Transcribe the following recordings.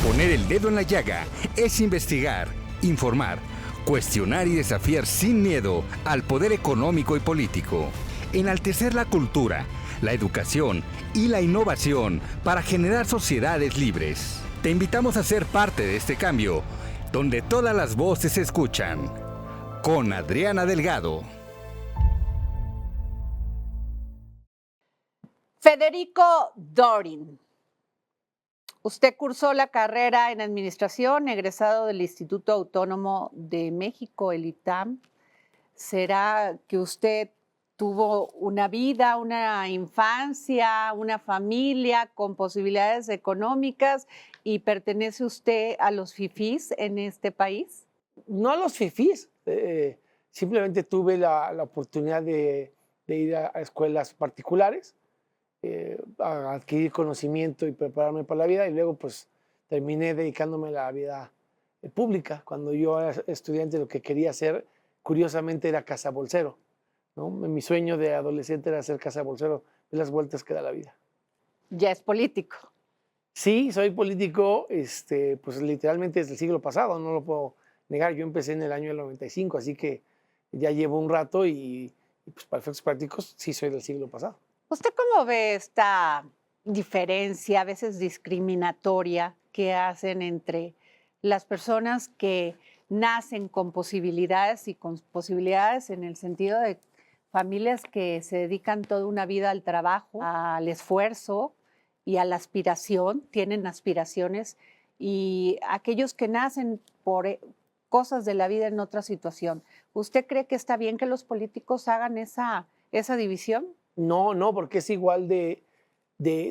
Poner el dedo en la llaga es investigar, informar, cuestionar y desafiar sin miedo al poder económico y político. Enaltecer la cultura, la educación y la innovación para generar sociedades libres. Te invitamos a ser parte de este cambio, donde todas las voces se escuchan. Con Adriana Delgado. Federico Dorin. Usted cursó la carrera en Administración, egresado del Instituto Autónomo de México, el ITAM. ¿Será que usted tuvo una vida, una infancia, una familia con posibilidades económicas y pertenece usted a los fifís en este país? No a los fifís, simplemente tuve la oportunidad de ir a escuelas particulares, a adquirir conocimiento y prepararme para la vida, y luego pues terminé dedicándome a la vida pública. Cuando yo era estudiante, lo que quería hacer, curiosamente, era cazabolsero, ¿no? Mi sueño de adolescente era ser cazabolsero, de las vueltas que da la vida. Ya es político. Sí, soy político, pues literalmente desde el siglo pasado, no lo puedo negar. Yo empecé en el año del 95, así que ya llevo un rato y pues para efectos prácticos sí soy del siglo pasado. ¿Usted cómo ve esta diferencia, a veces discriminatoria, que hacen entre las personas que nacen con posibilidades y con posibilidades en el sentido de familias que se dedican toda una vida al trabajo, al esfuerzo y a la aspiración, tienen aspiraciones, y aquellos que nacen por cosas de la vida en otra situación? ¿Usted cree que está bien que los políticos hagan esa división? No, porque es igual de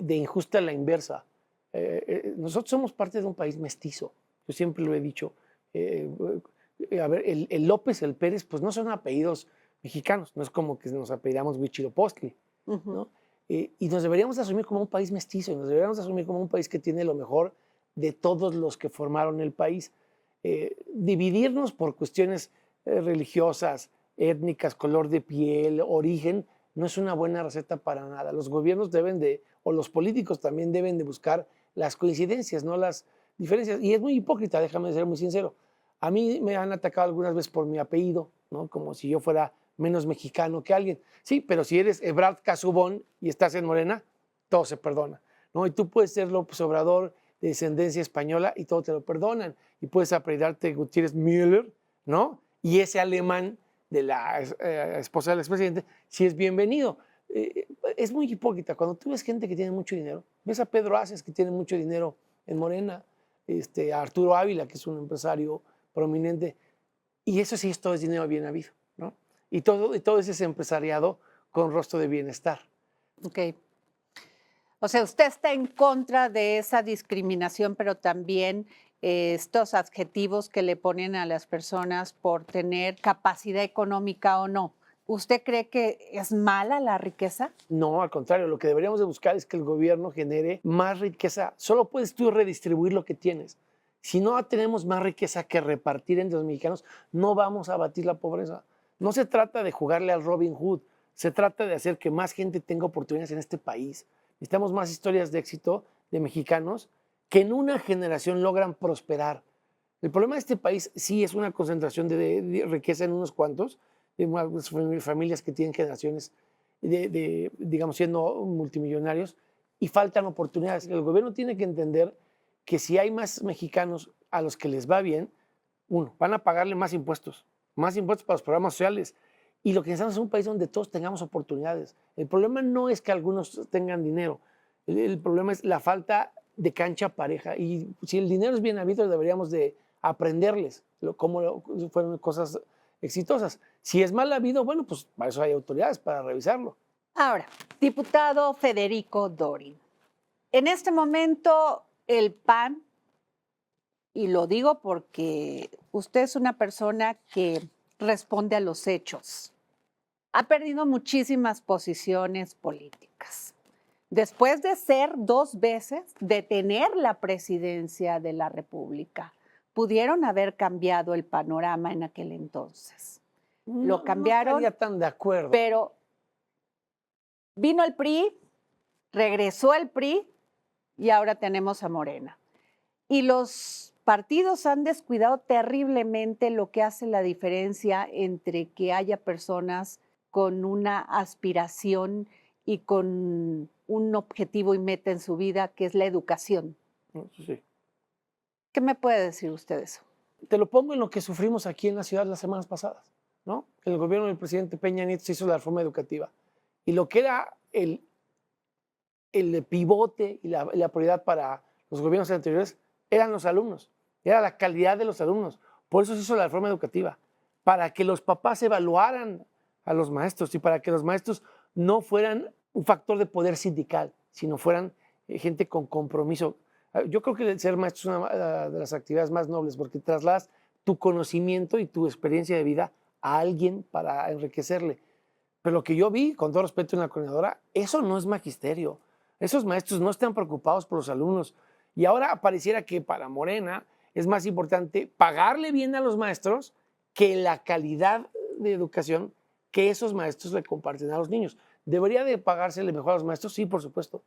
injusta la inversa. Nosotros somos parte de un país mestizo, yo siempre lo he dicho. A ver, el López, el Pérez, pues no son apellidos mexicanos, no es como que nos apellidamos Huitzilopochtli, ¿no? Y nos deberíamos asumir como un país mestizo, nos deberíamos asumir como un país que tiene lo mejor de todos los que formaron el país. Dividirnos por cuestiones religiosas, étnicas, color de piel, origen, no es una buena receta para nada. Los gobiernos o los políticos también deben de buscar las coincidencias, no las diferencias. Y es muy hipócrita, déjame ser muy sincero. A mí me han atacado algunas veces por mi apellido, ¿no? Como si yo fuera menos mexicano que alguien. Sí, pero si eres Ebrard Casubón y estás en Morena, todo se perdona, ¿no? Y tú puedes ser López Obrador de descendencia española y todo te lo perdonan. Y puedes apellidarte Gutiérrez Müller, ¿no? Y ese alemán de la esposa del expresidente, sí es bienvenido. Es muy hipócrita. Cuando tú ves gente que tiene mucho dinero, ves a Pedro Aces, que tiene mucho dinero en Morena, a Arturo Ávila, que es un empresario prominente, y eso sí, todo es dinero bien habido, ¿no? Y todo ese empresariado con rostro de bienestar. Ok. O sea, usted está en contra de esa discriminación, pero también estos adjetivos que le ponen a las personas por tener capacidad económica o no. ¿Usted cree que es mala la riqueza? No, al contrario, lo que deberíamos de buscar es que el gobierno genere más riqueza. Solo puedes tú redistribuir lo que tienes. Si no tenemos más riqueza que repartir entre los mexicanos, no vamos a abatir la pobreza. No se trata de jugarle al Robin Hood, se trata de hacer que más gente tenga oportunidades en este país. Necesitamos más historias de éxito de mexicanos que en una generación logran prosperar. El problema de este país sí es una concentración de riqueza en unos cuantos, de familias que tienen generaciones, digamos, siendo multimillonarios, y faltan oportunidades. El gobierno tiene que entender que si hay más mexicanos a los que les va bien, van a pagarle más impuestos para los programas sociales. Y lo que necesitamos es un país donde todos tengamos oportunidades. El problema no es que algunos tengan dinero, el problema es la falta de cancha pareja. Y si el dinero es bien habido, deberíamos de aprenderles cómo fueron cosas exitosas. Si es mal habido, bueno, pues para eso hay autoridades para revisarlo. Ahora, diputado Federico Dorin, en este momento el PAN, y lo digo porque usted es una persona que responde a los hechos, ha perdido muchísimas posiciones políticas. Después de ser 2 veces, de tener la presidencia de la República, pudieron haber cambiado el panorama en aquel entonces. Lo cambiaron. No estaría tan de acuerdo. Pero vino el PRI, regresó el PRI y ahora tenemos a Morena. Y los partidos han descuidado terriblemente lo que hace la diferencia entre que haya personas con una aspiración y con un objetivo y meta en su vida, que es la educación. Eso sí. ¿Qué me puede decir usted de eso? Te lo pongo en lo que sufrimos aquí en la ciudad las semanas pasadas, ¿no? En el gobierno del presidente Peña Nieto se hizo la reforma educativa. Y lo que era el pivote y la prioridad para los gobiernos anteriores eran los alumnos, era la calidad de los alumnos. Por eso se hizo la reforma educativa, para que los papás evaluaran a los maestros y para que los maestros no fueran un factor de poder sindical, sino fueran gente con compromiso. Yo creo que el ser maestro es una de las actividades más nobles porque trasladas tu conocimiento y tu experiencia de vida a alguien para enriquecerle. Pero lo que yo vi, con todo respeto en la coordinadora, eso no es magisterio. Esos maestros no están preocupados por los alumnos. Y ahora pareciera que para Morena es más importante pagarle bien a los maestros que la calidad de educación que esos maestros le comparten a los niños. ¿Debería de pagársele mejor a los maestros? Sí, por supuesto.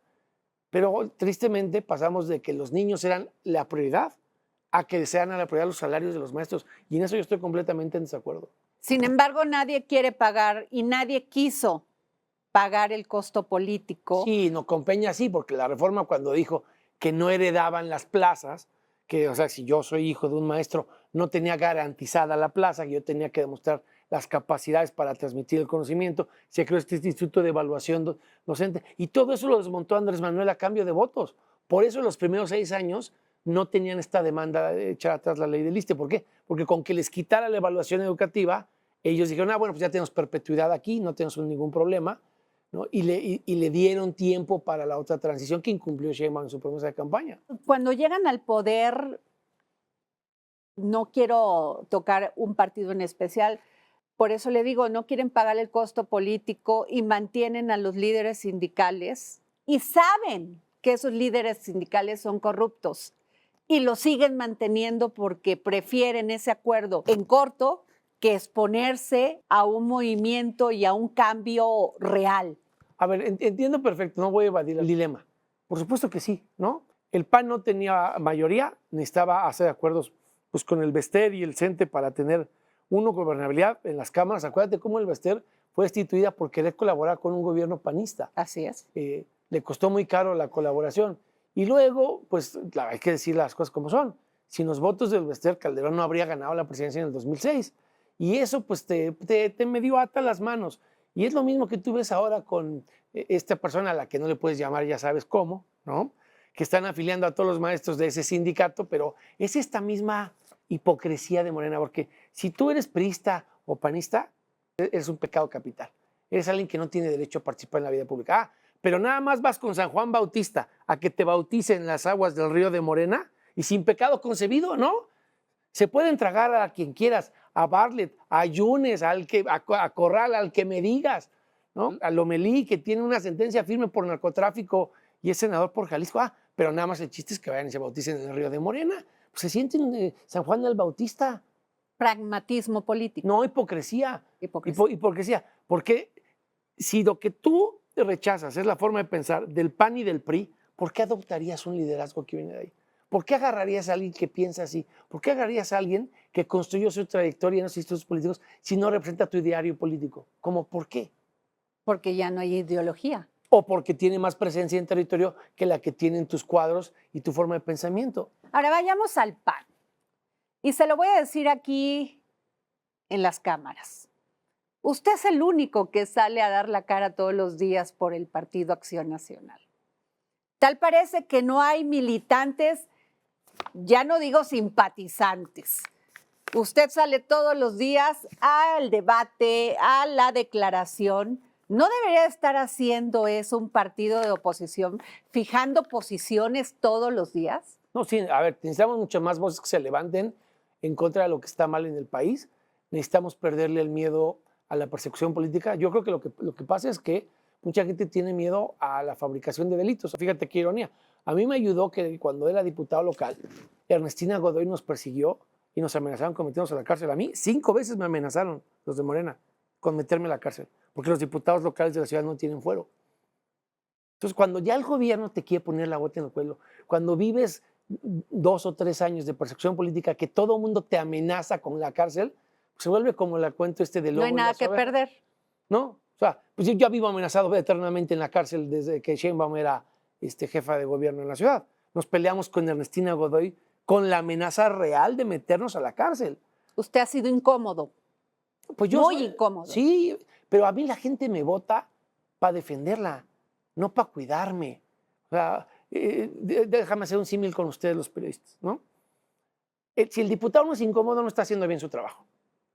Pero tristemente pasamos de que los niños eran la prioridad a que sean a la prioridad los salarios de los maestros. Y en eso yo estoy completamente en desacuerdo. Sin embargo, nadie quiere pagar y nadie quiso pagar el costo político. Sí, no, con Peña sí, porque la reforma cuando dijo que no heredaban las plazas, que, o sea, si yo soy hijo de un maestro, no tenía garantizada la plaza, que yo tenía que demostrar las capacidades para transmitir el conocimiento, se creó este instituto de evaluación docente, y todo eso lo desmontó Andrés Manuel a cambio de votos. Por eso en los primeros 6 años no tenían esta demanda de echar atrás la ley del ISSSTE. ¿Por qué? Porque con que les quitara la evaluación educativa, ellos dijeron, bueno, pues ya tenemos perpetuidad aquí, no tenemos ningún problema, ¿no? Y le dieron tiempo para la otra transición que incumplió Sheinbaum en su promesa de campaña. Cuando llegan al poder, no quiero tocar un partido en especial, por eso le digo, no quieren pagar el costo político y mantienen a los líderes sindicales y saben que esos líderes sindicales son corruptos y lo siguen manteniendo porque prefieren ese acuerdo en corto que exponerse a un movimiento y a un cambio real. A ver, entiendo perfecto, no voy a evadir el dilema. Por supuesto que sí, ¿no? El PAN no tenía mayoría, necesitaba hacer acuerdos pues, con el Bester y el CENTE para tener gobernabilidad en las cámaras. Acuérdate cómo el Bester fue destituida por querer colaborar con un gobierno panista. Así es. Le costó muy caro la colaboración. Y luego, pues hay que decir las cosas como son. Sin los votos del Bester, Calderón no habría ganado la presidencia en el 2006. Y eso pues te medio ata las manos. Y es lo mismo que tú ves ahora con esta persona a la que no le puedes llamar ya sabes cómo, ¿no? Que están afiliando a todos los maestros de ese sindicato, pero es esta misma hipocresía de Morena, porque si tú eres priista o panista, eres un pecado capital. Eres alguien que no tiene derecho a participar en la vida pública. Pero nada más vas con San Juan Bautista a que te bauticen las aguas del río de Morena y sin pecado concebido, ¿no? Se pueden tragar a quien quieras, a Bartlett, a Yunes, a Corral, al que me digas, ¿no? A Lomelí, que tiene una sentencia firme por narcotráfico y es senador por Jalisco. Pero nada más el chiste es que vayan y se bauticen en el río de Morena. Pues se sienten San Juan del Bautista. Pragmatismo político. No, hipocresía. Hipocresía. Porque si lo que tú rechazas es la forma de pensar del PAN y del PRI, ¿por qué adoptarías un liderazgo que viene de ahí? ¿Por qué agarrarías a alguien que piensa así? ¿Por qué agarrarías a alguien que construyó su trayectoria en los institutos políticos si no representa tu ideario político? ¿Cómo por qué? Porque ya no hay ideología. O porque tiene más presencia en territorio que la que tienen tus cuadros y tu forma de pensamiento. Ahora vayamos al PAN. Y se lo voy a decir aquí en las cámaras. Usted es el único que sale a dar la cara todos los días por el Partido Acción Nacional. Tal parece que no hay militantes, ya no digo simpatizantes. Usted sale todos los días al debate, a la declaración. ¿No debería estar haciendo eso un partido de oposición, fijando posiciones todos los días? No, sí, a ver, necesitamos muchas más voces que se levanten en contra de lo que está mal en el país. Necesitamos perderle el miedo a la persecución política. Yo creo que lo que pasa es que mucha gente tiene miedo a la fabricación de delitos. Fíjate qué ironía. A mí me ayudó que cuando era diputado local, Ernestina Godoy nos persiguió y nos amenazaron con meternos a la cárcel. A mí 5 veces me amenazaron los de Morena con meterme a la cárcel, porque los diputados locales de la ciudad no tienen fuero. Entonces, cuando ya el gobierno te quiere poner la bota en el cuello, cuando vives 2 o 3 años de persecución política, que todo el mundo te amenaza con la cárcel, pues se vuelve como el cuento de No lobo hay y nada las que ovejas, perder. ¿no? O sea, pues yo ya vivo amenazado eternamente en la cárcel desde que Sheinbaum era jefa de gobierno en la ciudad. Nos peleamos con Ernestina Godoy con la amenaza real de meternos a la cárcel. Usted ha sido incómodo, Pues yo muy incómodo. sí, pero a mí la gente me vota para defenderla, no para cuidarme. O sea, déjame hacer un símil con ustedes los periodistas, ¿no? Si el diputado no es incómodo, no está haciendo bien su trabajo,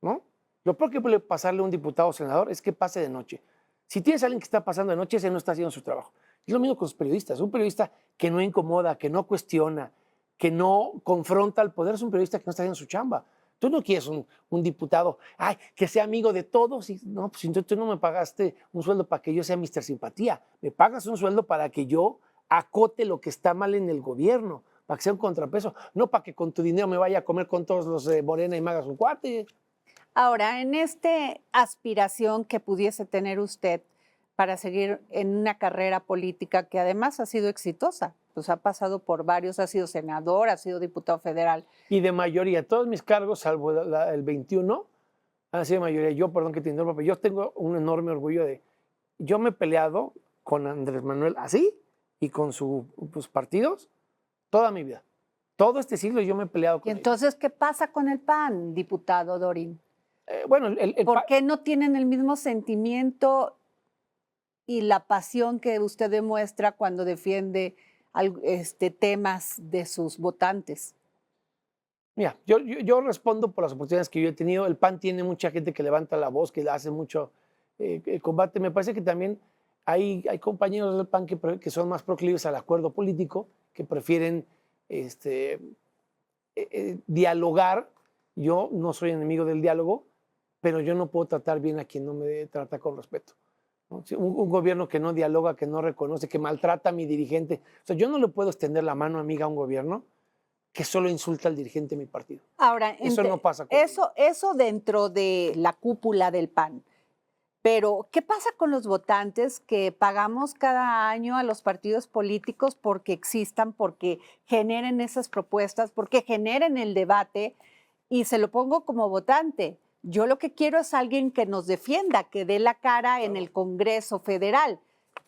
¿no? Lo peor que puede pasarle a un diputado o senador es que pase de noche. Si tienes a alguien que está pasando de noche, ese no está haciendo su trabajo. Es lo mismo con los periodistas. Un periodista que no incomoda, que no cuestiona, que no confronta al poder, es un periodista que no está haciendo su chamba. Tú no quieres un diputado, ay, que sea amigo de todos. Y, no, pues entonces tú no me pagaste un sueldo para que yo sea Mr. Simpatía. Me pagas un sueldo para que yo acote lo que está mal en el gobierno, para que sea un contrapeso. No para que con tu dinero me vaya a comer con todos los de Morena y me hagas un cuate. Ahora, en esta aspiración que pudiese tener usted para seguir en una carrera política que además ha sido exitosa, pues ha pasado por varios, ha sido senador, ha sido diputado federal. Y de mayoría, todos mis cargos, salvo el 21, han sido de mayoría. Yo, perdón que te interrumpa, pero yo tengo un enorme orgullo de... Yo me he peleado con Andrés Manuel así y con sus partidos toda mi vida. Todo este siglo yo me he peleado con Y entonces, ¿qué pasa con el PAN, diputado Dorin? bueno, ¿Por qué no tienen el mismo sentimiento y la pasión que usted demuestra cuando defiende temas de sus votantes? Mira, yo respondo por las oportunidades que yo he tenido. El PAN tiene mucha gente que levanta la voz, que hace mucho combate. Me parece que también hay compañeros del PAN que son más proclives al acuerdo político, que prefieren dialogar. Yo no soy enemigo del diálogo, pero yo no puedo tratar bien a quien no me trata con respeto, ¿no? Un gobierno que no dialoga, que no reconoce, que maltrata a mi dirigente. O sea, yo no le puedo extender la mano amiga a un gobierno que solo insulta al dirigente de mi partido. Ahora, eso no pasa conmigo. Eso dentro de la cúpula del PAN. Pero, ¿qué pasa con los votantes que pagamos cada año a los partidos políticos porque existan, porque generen esas propuestas, porque generen el debate? Y se lo pongo como votante. Yo lo que quiero es alguien que nos defienda, que dé la cara en el Congreso Federal.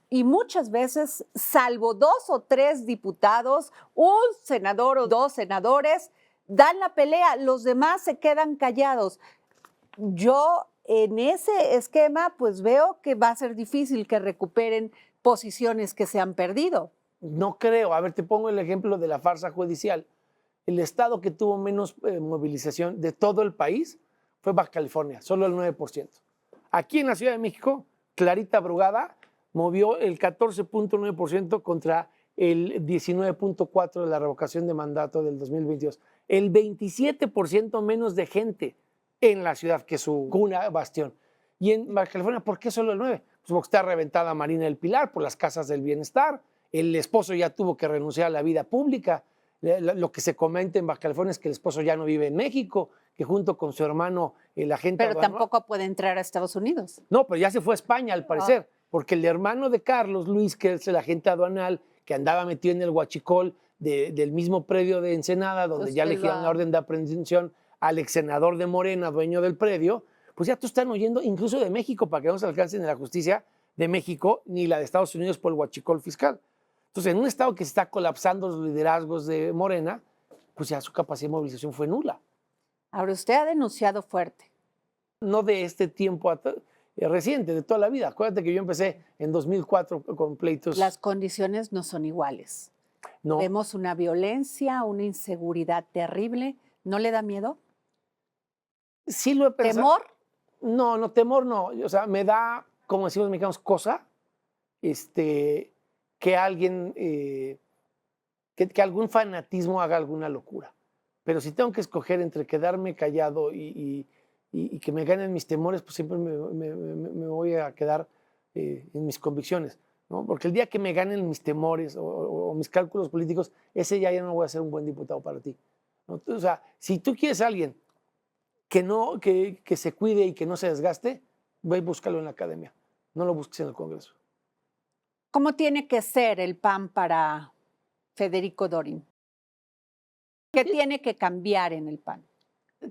Y muchas veces, salvo 2 o 3 diputados, un senador o 2 senadores dan la pelea, los demás se quedan callados. Yo en ese esquema pues veo que va a ser difícil que recuperen posiciones que se han perdido. No creo. A ver, te pongo el ejemplo de la farsa judicial. El estado que tuvo menos movilización de todo el país fue Baja California, solo el 9%. Aquí en la Ciudad de México, Clarita Brugada movió el 14.9% contra el 19.4% de la revocación de mandato del 2022. El 27% menos de gente en la ciudad que su cuna, bastión. Y en Baja California, ¿por qué solo el 9%? Pues porque está reventada Marina del Pilar por las casas del bienestar. El esposo ya tuvo que renunciar a la vida pública. Lo que se comenta en Baja California es que el esposo ya no vive en México, que junto con su hermano, el agente Pero aduanal, tampoco puede entrar a Estados Unidos. no, pero ya se fue a España al parecer, porque el hermano de Carlos Luis, que es el agente aduanal, que andaba metido en el huachicol del mismo predio de Ensenada, donde ya le dieron la orden de aprehensión al ex senador de Morena, dueño del predio, pues ya tú están oyendo incluso de México para que no se alcancen en la justicia de México ni la de Estados Unidos por el huachicol fiscal. Entonces, en un estado que se está colapsando los liderazgos de Morena, pues ya su capacidad de movilización fue nula. Ahora, usted ha denunciado fuerte. No de este tiempo reciente, de toda la vida. Acuérdate que yo empecé en 2004 con pleitos. Las condiciones no son iguales. No, Vemos una violencia, una inseguridad terrible. ¿No le da miedo? sí lo he pensado. ¿Temor? No, temor no. O sea, me da, como decimos los mexicanos, cosa, que alguien, que algún fanatismo haga alguna locura. Pero si tengo que escoger entre quedarme callado y que me ganen mis temores, pues siempre me voy a quedar en mis convicciones, ¿no? Porque el día que me ganen mis temores o mis cálculos políticos, ese ya no voy a ser un buen diputado para ti, ¿no? O sea, si tú quieres a alguien que se cuide y que no se desgaste, ve y búscalo en la academia, no lo busques en el Congreso. ¿Cómo tiene que ser el PAN para Federico Dorin? ¿Qué tiene que cambiar en el PAN?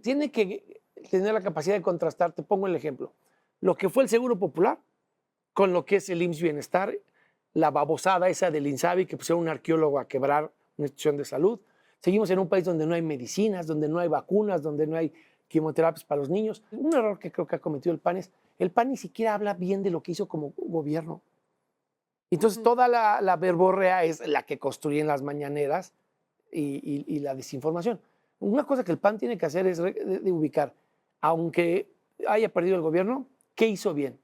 Tiene que tener la capacidad de contrastar. Te pongo el ejemplo. Lo que fue el Seguro Popular con lo que es el IMSS Bienestar, la babosada esa del INSABI que pusieron un arqueólogo a quebrar una institución de salud. Seguimos en un país donde no hay medicinas, donde no hay vacunas, donde no hay quimioterapias para los niños. Un error que creo que ha cometido el PAN es, el PAN ni siquiera habla bien de lo que hizo como gobierno. Entonces toda la verborrea es la que construyen las mañaneras y la desinformación. Una cosa que el PAN tiene que hacer es de ubicar, aunque haya perdido el gobierno, ¿qué hizo bien?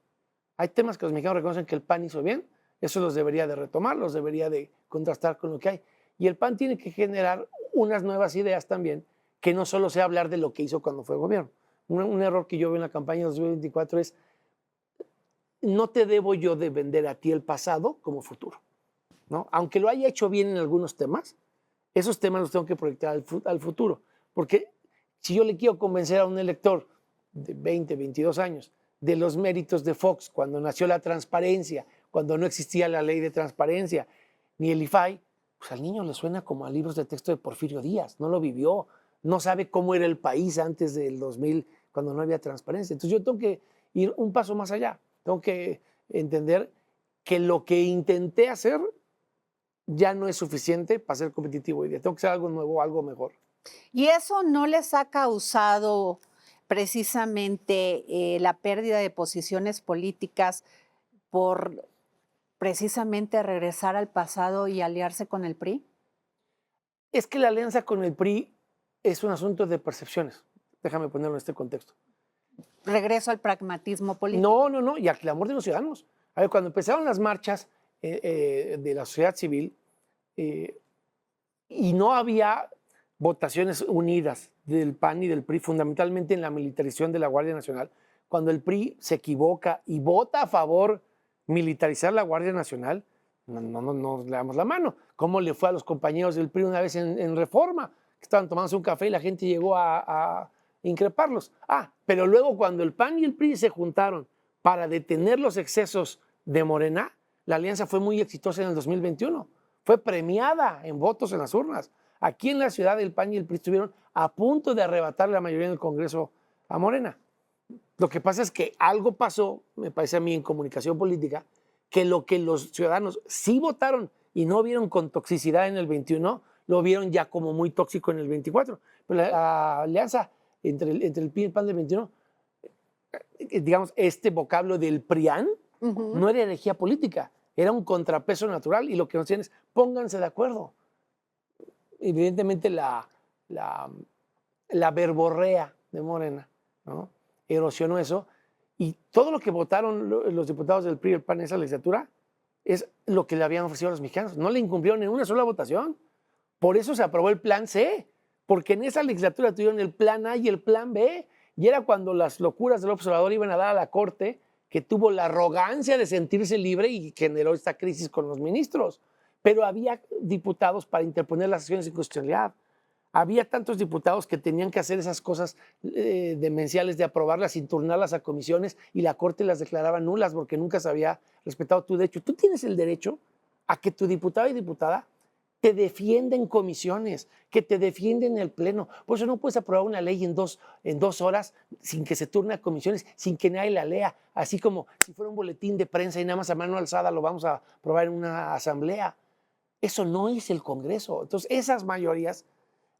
Hay temas que los mexicanos reconocen que el PAN hizo bien, eso los debería de retomar, los debería de contrastar con lo que hay. Y el PAN tiene que generar unas nuevas ideas también, que no solo sea hablar de lo que hizo cuando fue gobierno. Un error que yo veo en la campaña de 2024 es, no te debo yo de vender a ti el pasado como futuro, ¿no? Aunque lo haya hecho bien en algunos temas, esos temas los tengo que proyectar al futuro. Porque si yo le quiero convencer a un elector de 20, 22 años de los méritos de Fox cuando nació la transparencia, cuando no existía la ley de transparencia, ni el IFAI, pues al niño le suena como a libros de texto de Porfirio Díaz, no lo vivió, no sabe cómo era el país antes del 2000, cuando no había transparencia. Entonces yo tengo que ir un paso más allá, tengo que entender que lo que intenté hacer ya no es suficiente para ser competitivo hoy día, tengo que hacer algo nuevo, algo mejor. ¿Y eso no les ha causado precisamente la pérdida de posiciones políticas por precisamente regresar al pasado y aliarse con el PRI? Es que la alianza con el PRI es un asunto de percepciones. Déjame ponerlo en este contexto. Regreso al pragmatismo político. No, y al clamor de los ciudadanos. A ver, cuando empezaron las marchas de la sociedad civil y no había votaciones unidas del PAN y del PRI, fundamentalmente en la militarización de la Guardia Nacional, cuando el PRI se equivoca y vota a favor militarizar la Guardia Nacional, no le damos la mano. ¿Cómo le fue a los compañeros del PRI una vez en Reforma? Que estaban tomándose un café y la gente llegó a increparlos. Pero luego cuando el PAN y el PRI se juntaron para detener los excesos de Morena, la alianza fue muy exitosa en el 2021. Fue premiada en votos en las urnas. Aquí en la ciudad el PAN y el PRI estuvieron a punto de arrebatar la mayoría en el Congreso a Morena. Lo que pasa es que algo pasó, me parece a mí en comunicación política, que lo que los ciudadanos sí votaron y no vieron con toxicidad en el 21, lo vieron ya como muy tóxico en el 24. Pero la alianza entre el PRI y el PAN del 21, digamos, este vocablo del PRIAN, no era herejía política, era un contrapeso natural y lo que nos tienen es pónganse de acuerdo. Evidentemente la verborrea de Morena, ¿no?, erosionó eso, y todo lo que votaron los diputados del PRI y el PAN en esa legislatura es lo que le habían ofrecido a los mexicanos. No le incumplieron en una sola votación. Por eso se aprobó el Plan C, porque en esa legislatura tuvieron el Plan A y el Plan B, y era cuando las locuras del observador iban a dar a la Corte, que tuvo la arrogancia de sentirse libre y generó esta crisis con los ministros. Pero había diputados para interponer las acciones de inconstitucionalidad. Había tantos diputados que tenían que hacer esas cosas demenciales de aprobarlas sin turnarlas a comisiones y la Corte las declaraba nulas porque nunca se había respetado tu derecho. Tú tienes el derecho a que tu diputado y diputada te defienda en comisiones, que te defienda en el Pleno. Por eso no puedes aprobar una ley en dos horas sin que se turne a comisiones, sin que nadie la lea, así como si fuera un boletín de prensa y nada más a mano alzada lo vamos a aprobar en una asamblea. Eso no es el Congreso. Entonces, esas mayorías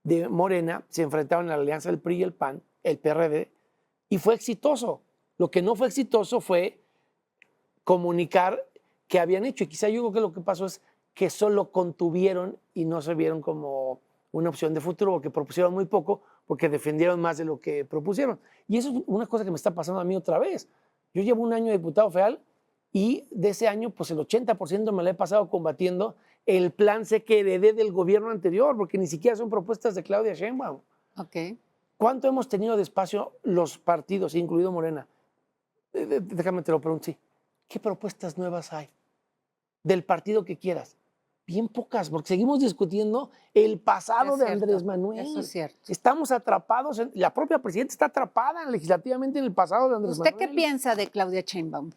de Morena se enfrentaron a la alianza del PRI y el PAN, el PRD, y fue exitoso. Lo que no fue exitoso fue comunicar qué habían hecho. Y quizá yo creo que lo que pasó es que solo contuvieron y no se vieron como una opción de futuro, porque propusieron muy poco, porque defendieron más de lo que propusieron. Y eso es una cosa que me está pasando a mí otra vez. Yo llevo un año de diputado federal y de ese año, pues el 80% me lo he pasado combatiendo el Plan C que heredé del gobierno anterior, porque ni siquiera son propuestas de Claudia Sheinbaum. Okay. ¿Cuánto hemos tenido de espacio los partidos, incluido Morena? Déjame te lo pregunto, sí. ¿Qué propuestas nuevas hay? Del partido que quieras. Bien pocas, porque seguimos discutiendo el pasado de Andrés Manuel. Eso es cierto. Estamos atrapados, la propia presidenta está atrapada legislativamente en el pasado de Andrés Manuel. ¿Usted qué piensa de Claudia Sheinbaum?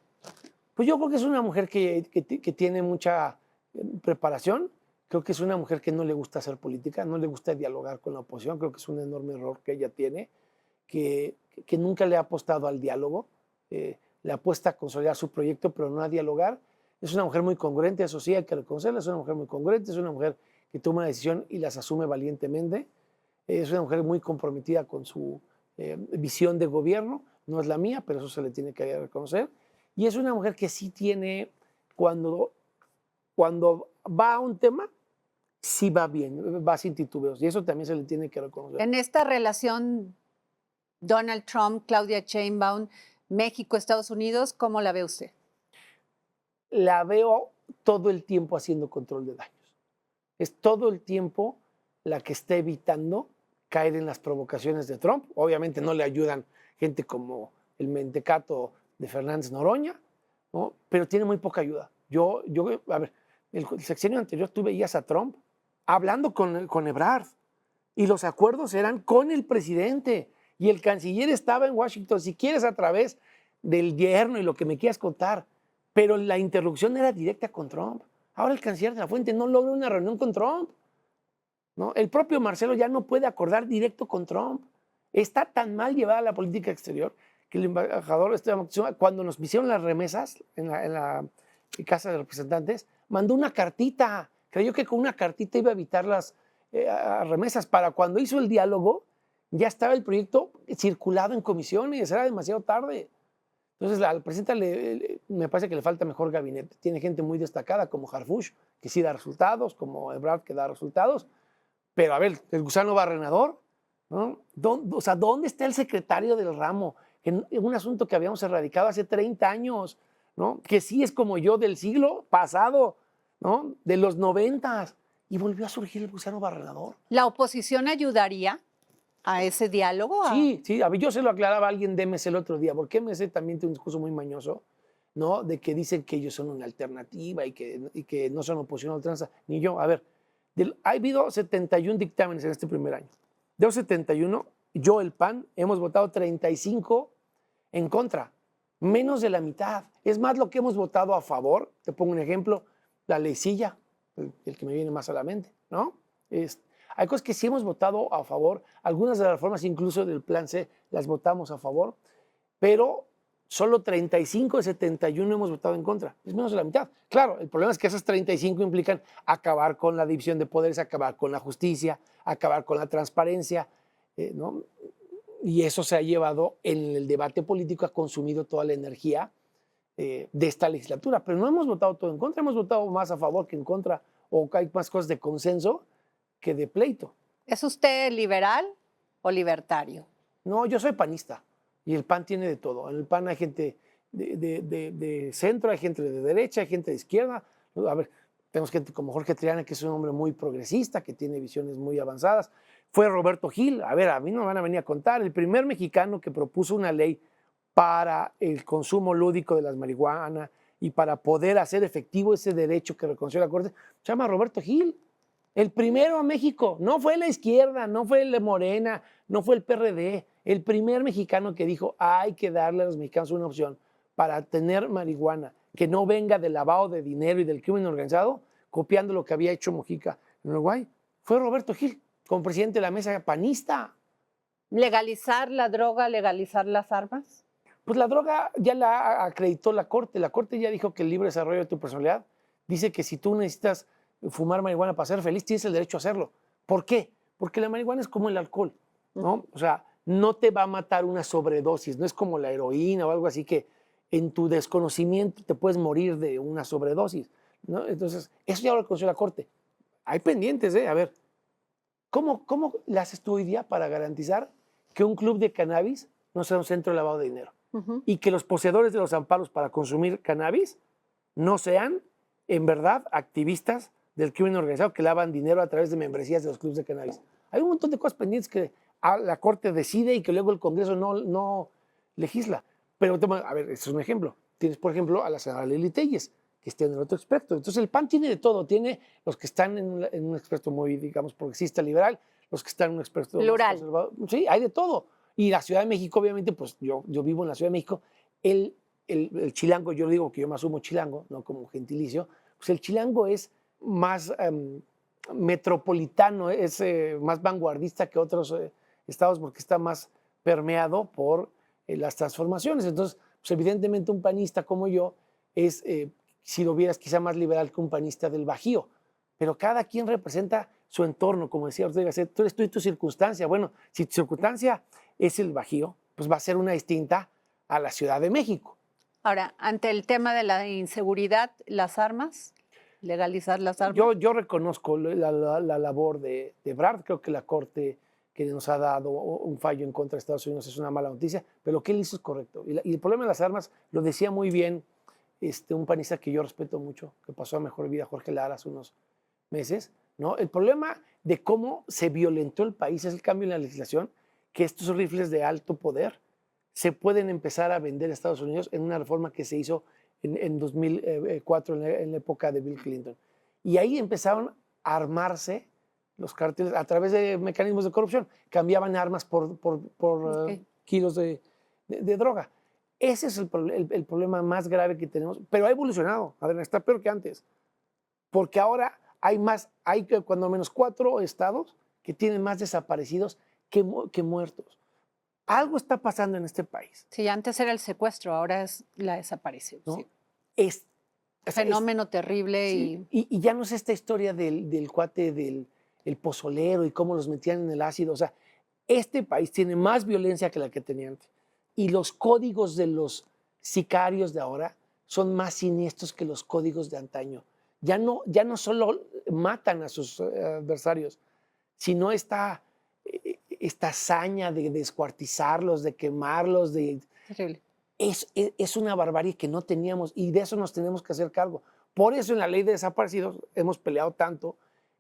Pues yo creo que es una mujer que tiene mucha preparación, Creo que es una mujer que no le gusta hacer política, no le gusta dialogar con la oposición. Creo que es un enorme error que ella tiene, que nunca le ha apostado al diálogo. Le apuesta a consolidar su proyecto, pero no a dialogar. Es una mujer muy congruente, eso sí, hay que reconocerla. Es una mujer muy congruente, es una mujer que toma una decisión y las asume valientemente. Es una mujer muy comprometida con su visión de gobierno. No es la mía, pero eso se le tiene que reconocer. Y es una mujer que sí tiene, cuando va a un tema, sí va bien, va sin titubeos. Y eso también se le tiene que reconocer. En esta relación Donald Trump, Claudia Sheinbaum, México, Estados Unidos, ¿cómo la ve usted? La veo todo el tiempo haciendo control de daños. Es todo el tiempo la que está evitando caer en las provocaciones de Trump. Obviamente no le ayudan gente como el mentecato de Fernández Noroña, ¿no? Pero tiene muy poca ayuda. A ver, el sexenio anterior tú veías a Trump hablando con Ebrard y los acuerdos eran con el presidente y el canciller estaba en Washington, si quieres a través del yerno y lo que me quieras contar, pero la interrupción era directa con Trump. Ahora el canciller de la Fuente no logra una reunión con Trump, ¿no? El propio Marcelo ya no puede acordar directo con Trump. Está tan mal llevada la política exterior que el embajador cuando nos hicieron las remesas en la Casa de Representantes, mandó una cartita. Creyó que con una cartita iba a evitar las remesas. Para cuando hizo el diálogo, ya estaba el proyecto circulado en comisiones, era demasiado tarde. Entonces, al presidente me parece que le falta mejor gabinete. Tiene gente muy destacada como Harfuch, que sí da resultados, como Ebrard, que da resultados. Pero, a ver, el gusano barrenador, ¿no? O sea, ¿dónde está el secretario del ramo? En un asunto que habíamos erradicado hace 30 años, ¿no? Que sí es como yo del siglo pasado, ¿no? De los 90, y volvió a surgir el gusano barrenador. ¿La oposición ayudaría a ese diálogo? Sí, a mí yo se lo aclaraba a alguien de MC el otro día, porque MC también tiene un discurso muy mañoso, ¿no? De que dicen que ellos son una alternativa y que no son oposición a la ultranza. Ni yo, a ver, ha habido 71 dictámenes en este primer año. De los 71, yo, el PAN, hemos votado 35 en contra, menos de la mitad. Es más lo que hemos votado a favor. Te pongo un ejemplo, la ley Silla, el que me viene más a la mente, ¿no? Hay cosas que sí hemos votado a favor, algunas de las reformas incluso del Plan C las votamos a favor, pero solo 35 de 71 hemos votado en contra, es menos de la mitad. Claro, el problema es que esas 35 implican acabar con la división de poderes, acabar con la justicia, acabar con la transparencia, ¿no? Y eso se ha llevado en el debate político, ha consumido toda la energía de esta legislatura, pero no hemos votado todo en contra, hemos votado más a favor que en contra, o hay más cosas de consenso que de pleito. ¿Es usted liberal o libertario? No, yo soy panista y el PAN tiene de todo. En el PAN hay gente de centro, hay gente de derecha, hay gente de izquierda. A ver, tenemos gente como Jorge Triana, que es un hombre muy progresista, que tiene visiones muy avanzadas. Fue Roberto Gil, a ver, a mí no me van a venir a contar, el primer mexicano que propuso una ley para el consumo lúdico de las marihuana y para poder hacer efectivo ese derecho que reconoció la Corte, se llama Roberto Gil. El primero a México, no fue la izquierda, no fue el de Morena, no fue el PRD, el primer mexicano que dijo hay que darle a los mexicanos una opción para tener marihuana, que no venga del lavado de dinero y del crimen organizado, copiando lo que había hecho Mujica en Uruguay, fue Roberto Gil, como presidente de la mesa panista. ¿Legalizar la droga, legalizar las armas? Pues la droga ya la acreditó la Corte ya dijo que el libre desarrollo de tu personalidad dice que si tú necesitas fumar marihuana para ser feliz, tienes el derecho a hacerlo. ¿Por qué? Porque la marihuana es como el alcohol, ¿no? O sea, no te va a matar una sobredosis, no es como la heroína o algo así que en tu desconocimiento te puedes morir de una sobredosis, ¿no? Entonces, eso ya lo reconoció la Corte. Hay pendientes, A ver, ¿cómo le haces tú hoy día para garantizar que un club de cannabis no sea un centro de lavado de dinero? Y que los poseedores de los amparos para consumir cannabis no sean, en verdad, activistas del crimen organizado que lavan dinero a través de membresías de los clubes de cannabis. Hay un montón de cosas pendientes que la Corte decide y que luego el Congreso no legisla. Pero, a ver, este es un ejemplo. Tienes, por ejemplo, a la senadora Lili Telles, que está en el otro espectro. Entonces, el PAN tiene de todo. Tiene los que están en un espectro muy, digamos, progresista, liberal, los que están en un espectro plural. más conservador. Sí, hay de todo. Y la Ciudad de México, obviamente, pues yo vivo en la Ciudad de México. El chilango, yo digo que yo me asumo chilango, no como gentilicio, pues el chilango es más metropolitano es más vanguardista que otros estados porque está más permeado por las transformaciones. Entonces, pues evidentemente un panista como yo es, si lo vieras, quizá más liberal que un panista del Bajío, pero cada quien representa su entorno, como decía Ortega Gasset, tú eres tú y tu circunstancia. Bueno, si tu circunstancia es el Bajío, pues va a ser una distinta a la Ciudad de México. Ahora, ante el tema de la inseguridad, las armas, legalizar las armas. Yo reconozco la labor de Ebrard, creo que la Corte que nos ha dado un fallo en contra de Estados Unidos es una mala noticia, pero lo que él hizo es correcto. Y el problema de las armas lo decía muy bien un panista que yo respeto mucho, que pasó a mejor vida, Jorge Lara, hace unos meses, ¿no? El problema de cómo se violentó el país es el cambio en la legislación, que estos rifles de alto poder se pueden empezar a vender a Estados Unidos en una reforma que se hizo en 2004, en la época de Bill Clinton. Y ahí empezaron a armarse los cárteles a través de mecanismos de corrupción. Cambiaban armas por kilos de droga. Ese es el problema más grave que tenemos, pero ha evolucionado, Adriana, está peor que antes, porque ahora hay cuando menos 4 estados que tienen más desaparecidos que muertos. Algo está pasando en este país. Sí, antes era el secuestro, ahora es la desaparición. ¿No? Sí. Es fenómeno terrible. Sí, y ya no es esta historia del cuate del pozolero y cómo los metían en el ácido. O sea, este país tiene más violencia que la que tenía antes. Y los códigos de los sicarios de ahora son más siniestros que los códigos de antaño. Ya no solo matan a sus adversarios, sino esta hazaña de descuartizarlos, de quemarlos. Terrible. Es una barbarie que no teníamos y de eso nos tenemos que hacer cargo. Por eso en la ley de desaparecidos hemos peleado tanto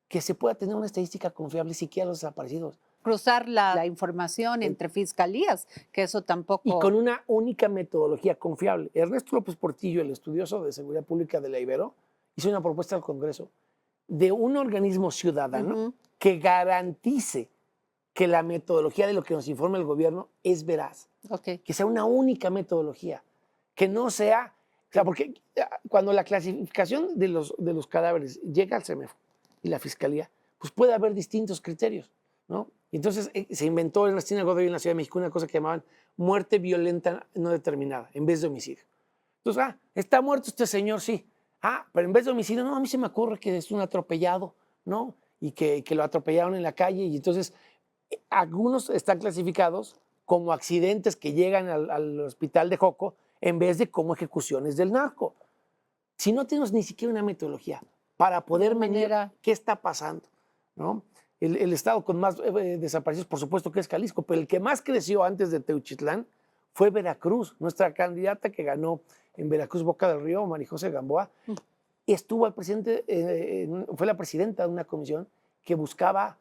que se pueda tener una estadística confiable siquiera de los desaparecidos. Cruzar la información entre fiscalías, que eso tampoco... Y con una única metodología confiable. Ernesto López Portillo, el estudioso de seguridad pública de la Ibero, hizo una propuesta al Congreso de un organismo ciudadano que garantice que la metodología de lo que nos informa el gobierno es veraz. Okay. Que sea una única metodología, que no sea... O sea, porque cuando la clasificación de los cadáveres llega al CEMEFO y la Fiscalía, pues puede haber distintos criterios, ¿no? Y entonces se inventó en la Cristina Godoy en la Ciudad de México una cosa que llamaban muerte violenta no determinada, en vez de homicidio. Entonces, está muerto este señor, sí. Pero en vez de homicidio, no, a mí se me ocurre que es un atropellado, ¿no? Y que lo atropellaron en la calle y entonces algunos están clasificados como accidentes que llegan al hospital de Joco en vez de como ejecuciones del narco. Si no tenemos ni siquiera una metodología para poder medir qué está pasando, ¿no? El estado con más desaparecidos, por supuesto que es Jalisco, pero el que más creció antes de Teuchitlán fue Veracruz. Nuestra candidata que ganó en Veracruz, Boca del Río, Marijose Gamboa, estuvo al presidente, fue la presidenta de una comisión que buscaba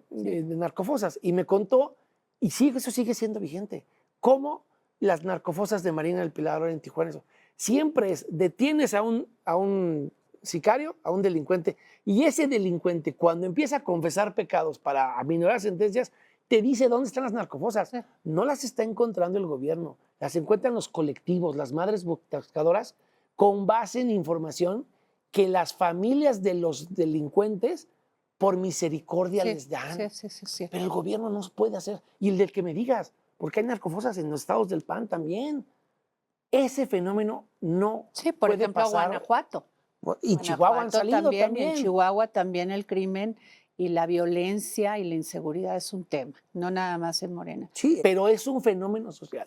narcofosas y me contó, y eso sigue siendo vigente, cómo las narcofosas de Marina del Pilar ahora en Tijuana, siempre detienes a un sicario, a un delincuente, y ese delincuente cuando empieza a confesar pecados para aminorar sentencias, te dice dónde están las narcofosas. Sí. No las está encontrando el gobierno, las encuentran los colectivos, las madres buscadoras, con base en información que las familias de los delincuentes por misericordia les dan. Sí. Pero el gobierno no puede hacer. Y el del que me digas, porque hay narcofosas en los estados del PAN también. Ese fenómeno no por puede ejemplo, pasar. Guanajuato. Y Chihuahua han salido también. En Chihuahua también el crimen y la violencia y la inseguridad es un tema, no nada más en Morena. Sí, pero es un fenómeno social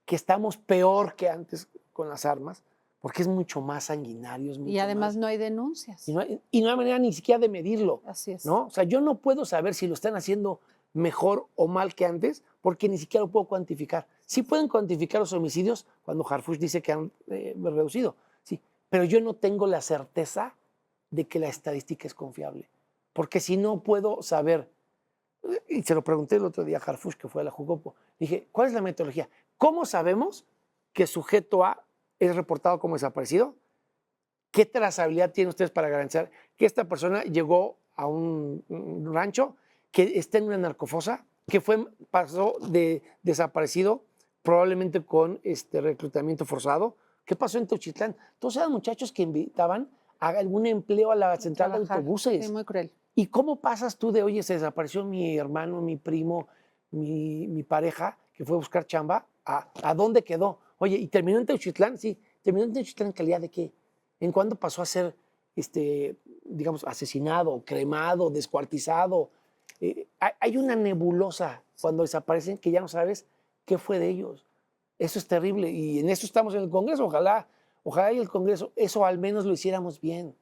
que estamos peor que antes con las armas, porque es mucho más sanguinario. Y además no hay denuncias. Y no hay manera ni siquiera de medirlo. Así es. ¿No? O sea, yo no puedo saber si lo están haciendo mejor o mal que antes, porque ni siquiera lo puedo cuantificar. Sí pueden cuantificar los homicidios cuando Harfuch dice que han reducido, sí, pero yo no tengo la certeza de que la estadística es confiable, porque si no puedo saber, y se lo pregunté el otro día a Harfuch, que fue a la Jucopo, dije, ¿cuál es la metodología? ¿Cómo sabemos que sujeto A es reportado como desaparecido? ¿Qué trazabilidad tienen ustedes para garantizar que esta persona llegó a un rancho, que está en una narcofosa, que pasó de desaparecido probablemente con reclutamiento forzado? ¿Qué pasó en Teuchitlán? Todos eran muchachos que invitaban algún empleo a la central de Trabajar. autobuses. Sí, muy cruel. ¿Y cómo pasas tú de, oye, se desapareció mi hermano, mi primo, mi pareja, que fue a buscar chamba, a dónde quedó? Oye, ¿y terminó en Teuchitlán? Sí, terminó en Teuchitlán, ¿en calidad de qué? ¿En cuándo pasó a ser, digamos, asesinado, cremado, descuartizado? Hay una nebulosa cuando desaparecen que ya no sabes qué fue de ellos. Eso es terrible y en eso estamos en el Congreso. Ojalá y el Congreso, eso al menos lo hiciéramos bien,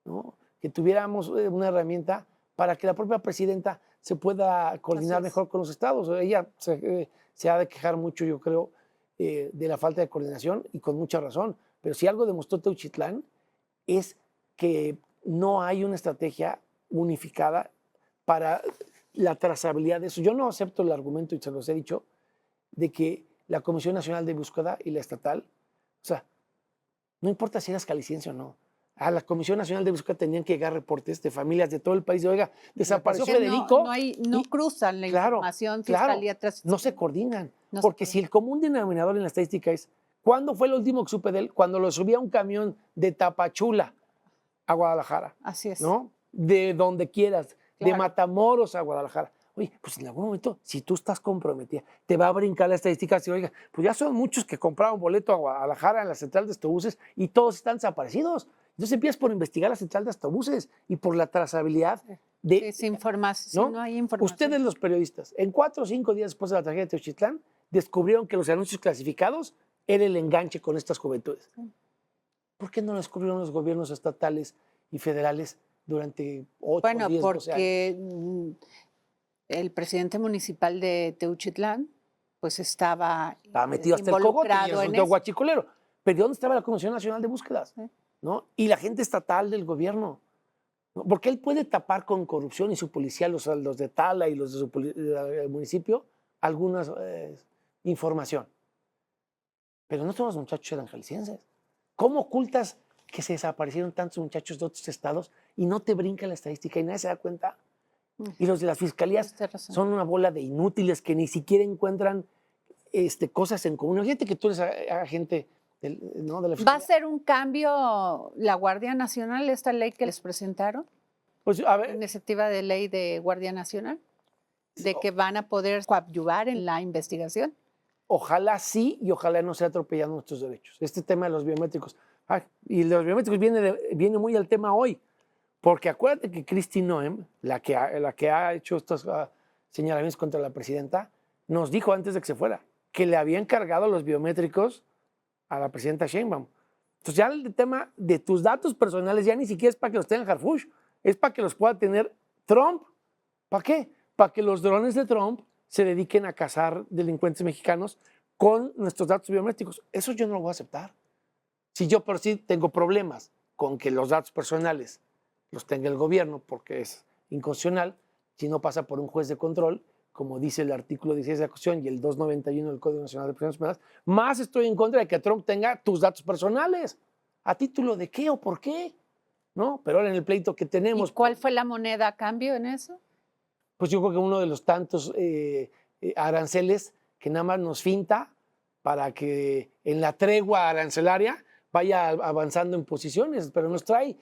¿no? Que tuviéramos una herramienta para que la propia presidenta se pueda coordinar mejor con los estados. Ella se ha de quejar mucho, yo creo, de la falta de coordinación y con mucha razón. Pero si algo demostró Teuchitlán es que no hay una estrategia unificada para la trazabilidad de eso. Yo no acepto el argumento, y se los he dicho, de que la Comisión Nacional de Búsqueda y la estatal, o sea, no importa si eras caliciense o no, a la Comisión Nacional de Búsqueda tenían que llegar reportes de familias de todo el país. Oiga, desapareció Porque Federico. no cruzan la información, fiscalía tras no se coordinan. No se Porque coordinan. si el común denominador en la estadística es, ¿cuándo fue el último que supe de él? Cuando lo subía un camión de Tapachula a Guadalajara. Así es. ¿No? De donde quieras, de Claro. Matamoros a Guadalajara. Oye, pues en algún momento, si tú estás comprometida, te va a brincar la estadística así, oiga, pues ya son muchos que compraron boleto a Guadalajara en la central de autobuses y todos están desaparecidos. Entonces empiezas por investigar la central de autobuses y por la trazabilidad de... Es información, ¿no? si no hay información. Ustedes los periodistas, en 4 o 5 días después de la tragedia de Teuchitlán, descubrieron que los anuncios clasificados era el enganche con estas juventudes. ¿Por qué no lo descubrieron los gobiernos estatales y federales durante 8, Bueno, 10, 12 años? porque el presidente municipal de Teuchitlán pues estaba Metido hasta el cogote y involucrado en resultó eso. guachicolero. Pero ¿dónde estaba la Comisión Nacional de Búsquedas? Sí. ¿No? Y la gente estatal del gobierno. ¿No? Porque él puede tapar con corrupción y su policía, los de Tala y los de su del municipio, alguna información. Pero no todos los muchachos eran jaliscienses. ¿Cómo ocultas que se desaparecieron tantos muchachos de otros estados y no te brinca la estadística y nadie se da cuenta? Y los de las fiscalías Tienes razón. son una bola de inútiles que ni siquiera encuentran cosas en común. Fíjate que tú eres agente ¿no? de la ¿Va a fiscalía. ser un cambio la Guardia Nacional, esta ley que les presentaron? Pues, a ver, Iniciativa de ley de Guardia Nacional, de que van a poder coadyuvar en la investigación. ojalá sí y ojalá no se atropellando nuestros derechos. Este tema de los biométricos. Y los biométricos viene muy al tema hoy. Porque acuérdate que Kristi Noem, la que ha hecho estos señalamientos contra la presidenta, nos dijo antes de que se fuera que le había encargado los biométricos a la presidenta Sheinbaum. Entonces ya el tema de tus datos personales ya ni siquiera es para que los tenga Harfuch, es para que los pueda tener Trump. ¿Para qué? Para que los drones de Trump se dediquen a cazar delincuentes mexicanos con nuestros datos biométricos. Eso yo no lo voy a aceptar. Si yo por sí tengo problemas con que los datos personales los tenga el gobierno porque es inconstitucional, si no pasa por un juez de control, como dice el artículo 16 de la Constitución y el 291 del Código Nacional de Procedimientos Penales, más estoy en contra de que Trump tenga tus datos personales. ¿A título de qué o por qué? ¿No? Pero ahora en el pleito que tenemos... ¿Y cuál fue la moneda a cambio en eso? Pues yo creo que uno de los tantos aranceles que nada más nos finta para que en la tregua arancelaria vaya avanzando en posiciones, pero nos trae,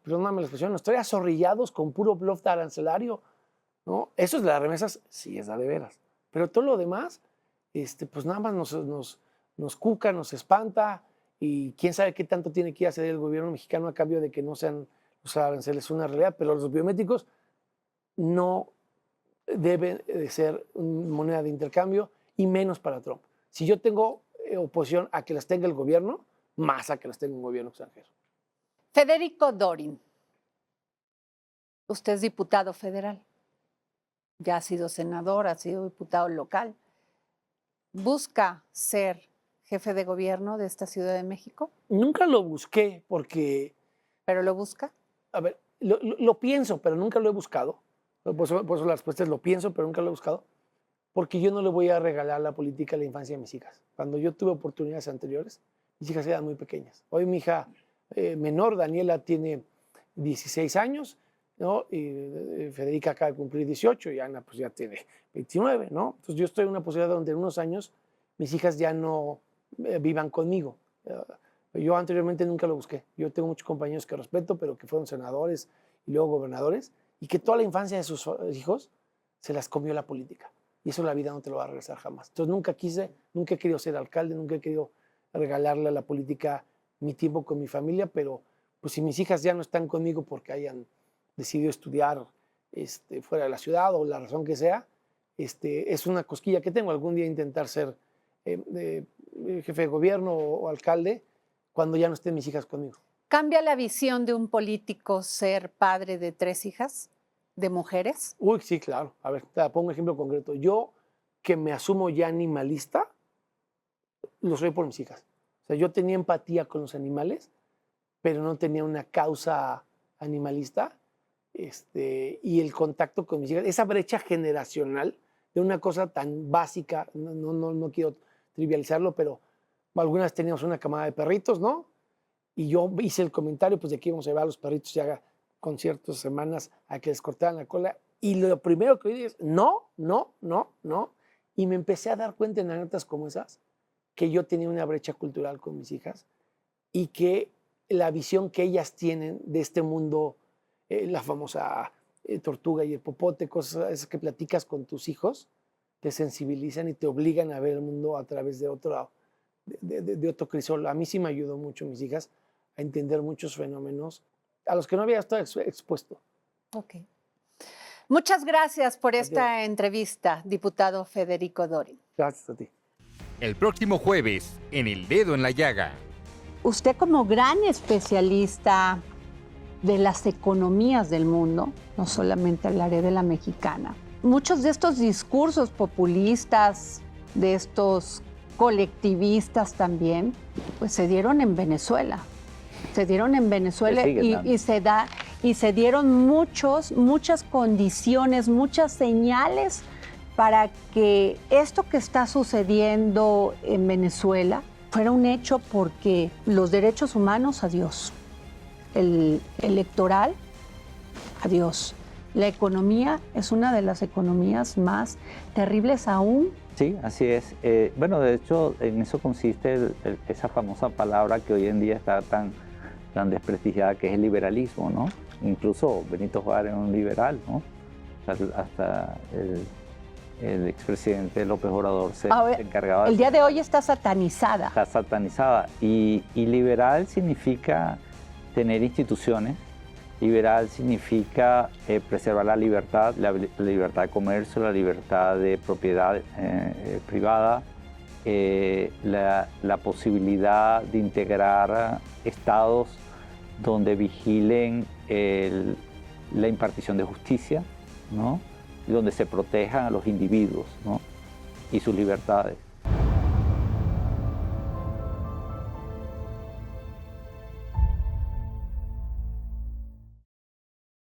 perdóname la expresión, nos trae azorrillados con puro bluff arancelario, ¿no? Eso es de las remesas, sí es de veras, pero todo lo demás, pues nada más nos cuca, nos espanta y quién sabe qué tanto tiene que hacer el gobierno mexicano a cambio de que no sean los aranceles una realidad, pero los biométricos no deben de ser moneda de intercambio y menos para Trump. Si yo tengo oposición a que las tenga el gobierno, más a que las tenga un gobierno extranjero. Federico Dorin, usted es diputado federal, ya ha sido senador, ha sido diputado local. ¿Busca ser jefe de gobierno de esta Ciudad de México? Nunca lo busqué porque, ¿Pero lo busca? a ver, lo pienso, pero nunca lo he buscado. Por eso la respuesta es lo pienso, pero nunca lo he buscado. Porque yo no le voy a regalar la política a la infancia de mis hijas. Cuando yo tuve oportunidades anteriores, mis hijas eran muy pequeñas. Hoy mi hija menor, Daniela, tiene 16 años, ¿no? Y Federica acaba de cumplir 18 y Ana pues ya tiene 29, ¿no? Entonces yo estoy en una posibilidad donde en unos años mis hijas ya no vivan conmigo. Yo anteriormente nunca lo busqué. Yo tengo muchos compañeros que respeto, pero que fueron senadores y luego gobernadores, y que toda la infancia de sus hijos se las comió la política. Y eso la vida no te lo va a regresar jamás. Entonces nunca he querido ser alcalde, nunca he querido regalarle a la política mi tiempo con mi familia, pero pues si mis hijas ya no están conmigo porque hayan decidido estudiar fuera de la ciudad o la razón que sea, es una cosquilla que tengo. Algún día intentar ser jefe de gobierno o alcalde cuando ya no estén mis hijas conmigo. ¿Cambia la visión de un político ser padre de 3 hijas, de mujeres? Uy, sí, claro. A ver, te pongo un ejemplo concreto. Yo, que me asumo ya animalista, lo soy por mis hijas. O sea, yo tenía empatía con los animales, pero no tenía una causa animalista. Y el contacto con mis hijas, esa brecha generacional de una cosa tan básica, no quiero trivializarlo, pero algunas teníamos una camada de perritos, ¿no? Y yo hice el comentario pues, de que íbamos a llevar a los perritos ya con ciertas semanas a que les cortaran la cola. Y lo primero que oí es, no. Y me empecé a dar cuenta en anécdotas como esas, que yo tenía una brecha cultural con mis hijas y que la visión que ellas tienen de este mundo, la famosa tortuga y el popote, cosas esas que platicas con tus hijos, te sensibilizan y te obligan a ver el mundo a través de otro crisol. A mí sí me ayudó mucho mis hijas a entender muchos fenómenos a los que no había estado expuesto. Ok. Muchas gracias por esta entrevista, diputado Federico Dorin. Gracias a ti. El próximo jueves, en El Dedo en la Llaga. Usted como gran especialista de las economías del mundo, no solamente hablaré de la mexicana, muchos de estos discursos populistas, de estos colectivistas también, pues se dieron en Venezuela. Se dieron en Venezuela y se dieron muchas condiciones, muchas señales para que esto que está sucediendo en Venezuela fuera un hecho, porque los derechos humanos, adiós. El electoral, adiós. La economía es una de las economías más terribles aún. Sí, así es. Bueno, de hecho, en eso consiste esa famosa palabra que hoy en día está tan desprestigiada, que es el liberalismo, ¿no? Incluso Benito Juárez era un liberal, ¿no? Hasta el expresidente López Obrador se encargaba. El día de hoy está satanizada. Está satanizada. Y liberal significa tener instituciones. Liberal significa preservar la libertad de comercio, la libertad de propiedad privada, la posibilidad de integrar estados donde vigilen la impartición de justicia, ¿no? Y donde se protejan a los individuos, ¿no? Y sus libertades.